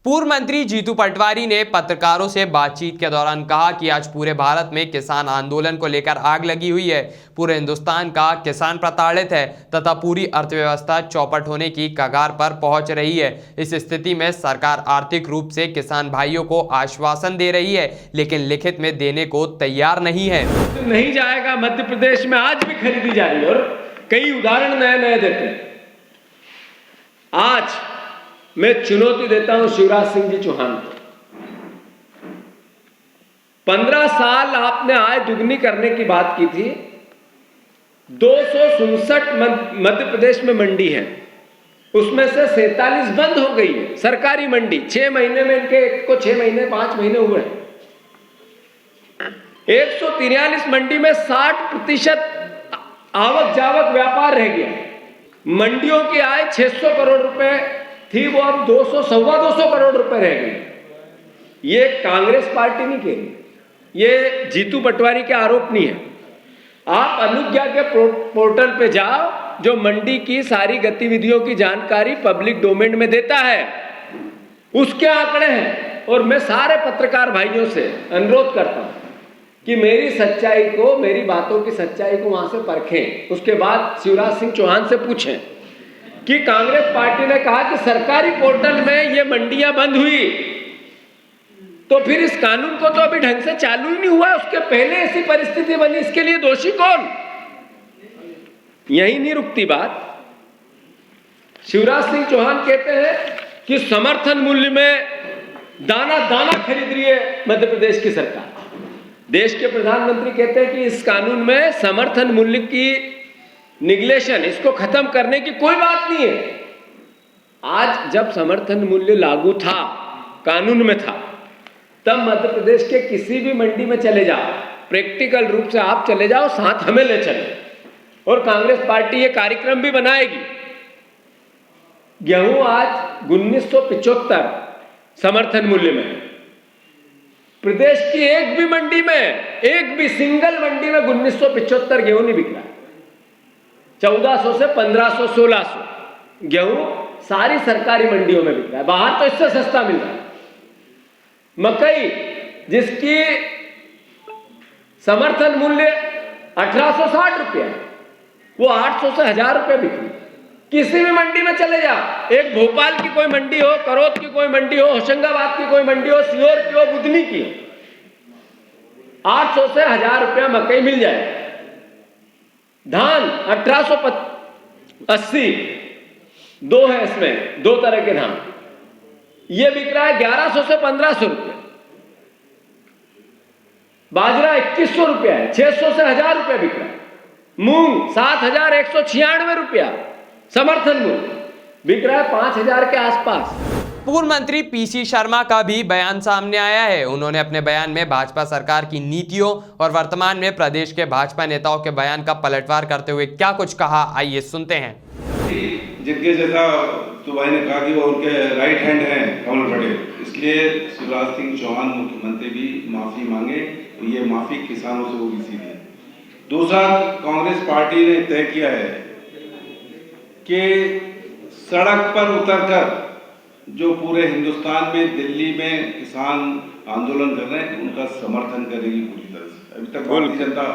पूर्व मंत्री जीतू पटवारी ने पत्रकारों से बातचीत के दौरान कहा कि आज पूरे भारत में किसान आंदोलन को लेकर आग लगी हुई है। पूरे हिंदुस्तान का किसान प्रताड़ित है तथा पूरी अर्थव्यवस्था चौपट होने की कगार पर पहुंच रही है। इस स्थिति में सरकार आर्थिक रूप से किसान भाइयों को आश्वासन दे रही है, लेकिन लिखित में देने को तैयार नहीं है। नहीं जाएगा। मध्य प्रदेश में आज भी खरीदी जा रही है और कई उदाहरण नए नए देते हैं। आज मैं चुनौती देता हूं शिवराज सिंह जी चौहान को। 15 साल आपने आय दुगनी करने की बात की थी। 267 मध्य प्रदेश में मंडी है, उसमेमें से 47 बंद हो गई है सरकारी मंडी। 6 महीने में इनके एक को 6 महीने 5 महीने हुए हैं। 143 मंडी में 60% आवक जावक व्यापार रह गया। मंडियों की आय 600 करोड़ रुपए थी, वो अब 200-225 करोड़ रुपए रह गई। ये कांग्रेस पार्टी नहीं कह रही, ये जीतू पटवारी के आरोप नहीं है। आप अनुज्ञा के पोर्टल पे जाओ, जो मंडी की सारी गतिविधियों की जानकारी पब्लिक डोमेन में देता है, उसके आंकड़े हैं। और मैं सारे पत्रकार भाइयों से अनुरोध करता हूं कि मेरी सच्चाई को, मेरी बातों की सच्चाई को वहां से परखें। उसके बाद शिवराज सिंह चौहान से पूछें कि कांग्रेस पार्टी ने कहा कि सरकारी पोर्टल में ये मंडियां बंद हुई, तो फिर इस कानून को तो अभी ढंग से चालू ही नहीं हुआ, उसके पहले ऐसी परिस्थिति बनी, इसके लिए दोषी कौन? यही नहीं रुकती बात। शिवराज सिंह चौहान कहते हैं कि समर्थन मूल्य में दाना दाना खरीद रही है मध्य प्रदेश की सरकार। देश के प्रधानमंत्री कहते हैं कि इस कानून में समर्थन मूल्य की निगलेशन, इसको खत्म करने की कोई बात नहीं है। आज जब समर्थन मूल्य लागू था, कानून में था, तब मध्य प्रदेश के किसी भी मंडी में चले जाओ, प्रैक्टिकल रूप से आप चले जाओ, साथ हमें ले चले। और कांग्रेस पार्टी ये कार्यक्रम भी बनाएगी। गेहूं आज 1975 समर्थन मूल्य में, प्रदेश की एक भी मंडी में, एक भी सिंगल मंडी में 1975 गेहूं नहीं बिक रहा। 1400 से 1500, 1600 गेहूं सारी सरकारी मंडियों में बिक रहा है। बाहर तो इससे सस्ता मिल रहा है। मकई जिसकी समर्थन मूल्य 1860 रुपया है, वो 800 से 1000 रुपये बिक रही है। किसी भी मंडी में चले जाओ, एक भोपाल की कोई मंडी हो, करौद की कोई मंडी हो, होशंगाबाद की कोई मंडी हो, सीहोर की हो, बुधनी की हो, 800 से 1000 रुपया मकई मिल जाए। धान 1880, दो है इसमें, दो तरह के धान, ये बिक रहा है 1100 से 1500 रुपये। बाजरा 2100 रुपया है, 600 से 1000 रुपया बिक रहा है। मूंग 7196 रुपया समर्थन मूल्य बिक रहा है, 5000 के आसपास। पूर्व मंत्री पीसी शर्मा का भी बयान सामने आया है। उन्होंने अपने बयान में भाजपा सरकार की नीतियों और वर्तमान में प्रदेश के भाजपा नेताओं के बयान का पलटवार करते हुए क्या कुछ कहा, आइए सुनते हैं। जिनके जैसा तो भाई ने कहा कि वो उनके राइट हैंड हैं कमल पटेल, इसलिए शिवराज सिंह चौहान मुख्यमंत्री भी माफी मांगे। ये माफी किसानों से होगी सीधी। दूसरा, कांग्रेस पार्टी ने तय किया है कि सड़क पर उतरकर जो पूरे हिंदुस्तान में, दिल्ली में किसान आंदोलन कर रहे हैं, उनका समर्थन करेगी पूरी तरह से। अभी तक भारतीय जनता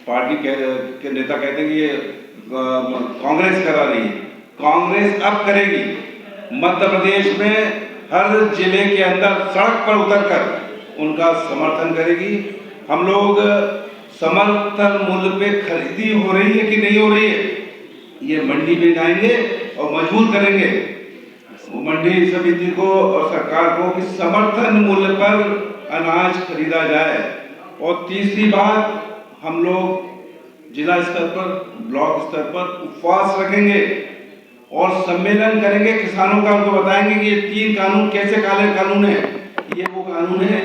पार्टी के नेता कहते हैं कि ये कांग्रेस करा रही है। कांग्रेस अब करेगी। मध्य प्रदेश में हर जिले के अंदर सड़क पर उतरकर उनका समर्थन करेगी। हम लोग समर्थन मूल्य पे खरीदी हो रही है कि नहीं हो रही है, ये मंडी में जाएंगे और मजबूत करेंगे मंडी समिति को और सरकार को कि समर्थन मूल्य पर अनाज खरीदा जाए। और तीसरी बात, हम लोग जिला स्तर पर, ब्लॉक स्तर पर उपवास रखेंगे और सम्मेलन करेंगे किसानों का। उनको बताएंगे कि ये 3 कानून कैसे काले कानून है। ये वो कानून है,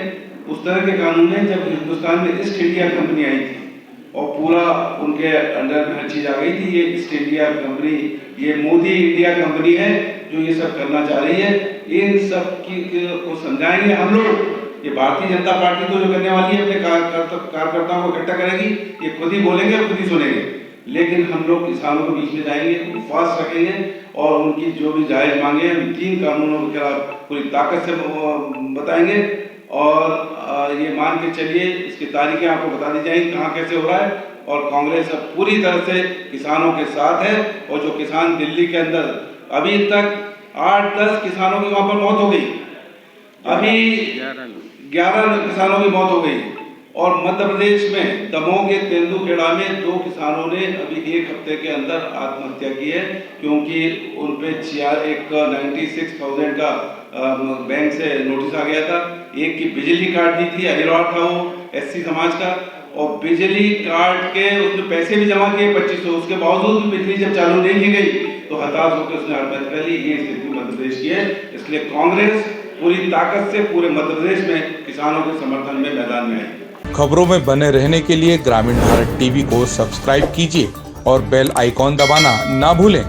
उस तरह के कानून है जब हिंदुस्तान में ईस्ट इंडिया कंपनी आई थी और पूरा उनके अंडर में हर चीज आ गई थी। ये ईस्ट इंडिया कंपनी, ये मोदी इंडिया कंपनी है जो ये सब करना चाह रही है। इन सब को समझाएंगे हम लोग। ये भारतीय जनता पार्टी तो जो करने वाली है, अपने कार्यकर्ताओं को इकट्ठा करेगी, ये खुद ही बोलेंगे और खुद ही सुनेंगे। लेकिन हम लोग किसानों के बीच में जाएंगे, उपवास रखेंगे और उनकी जो भी जायज मांगे हम 3 कानूनों के खिलाफ पूरी ताकत से बताएंगे और ये मान के चलिए इसकी तारीखें आपको बता दी जाएंगी कहाँ कैसे हो रहा है। और कांग्रेस अब पूरी तरह से किसानों के साथ है और जो किसान दिल्ली के अंदर अभी तक 8-10 किसानों की वहाँ पर मौत हो गई, अभी 11 किसानों की मौत हो गई और मध्य प्रदेश में दमोह के तेंदुखेड़ा में 2 किसानों ने अभी 1 हफ्ते के अंदर आत्महत्या की है क्योंकि उन पे 96,000 का बैंक से नोटिस आ गया था। एक की बिजली काट दी थी, अहिरौर था वो SC समाज का, और बिजली काट के उसने पैसे भी जमा किए 2500, उसके बावजूद भी बिजली जब चालू नहीं की गई तो हताश होकर उसने आत्महत्या कर ली। ये स्थिति मध्य प्रदेश की है, इसलिए कांग्रेस पूरी ताकत से पूरे मध्य प्रदेश में किसानों के समर्थन में मैदान में आई। खबरों में बने रहने के लिए ग्रामीण भारत टीवी को सब्सक्राइब कीजिए और बेल आइकॉन दबाना ना भूलें।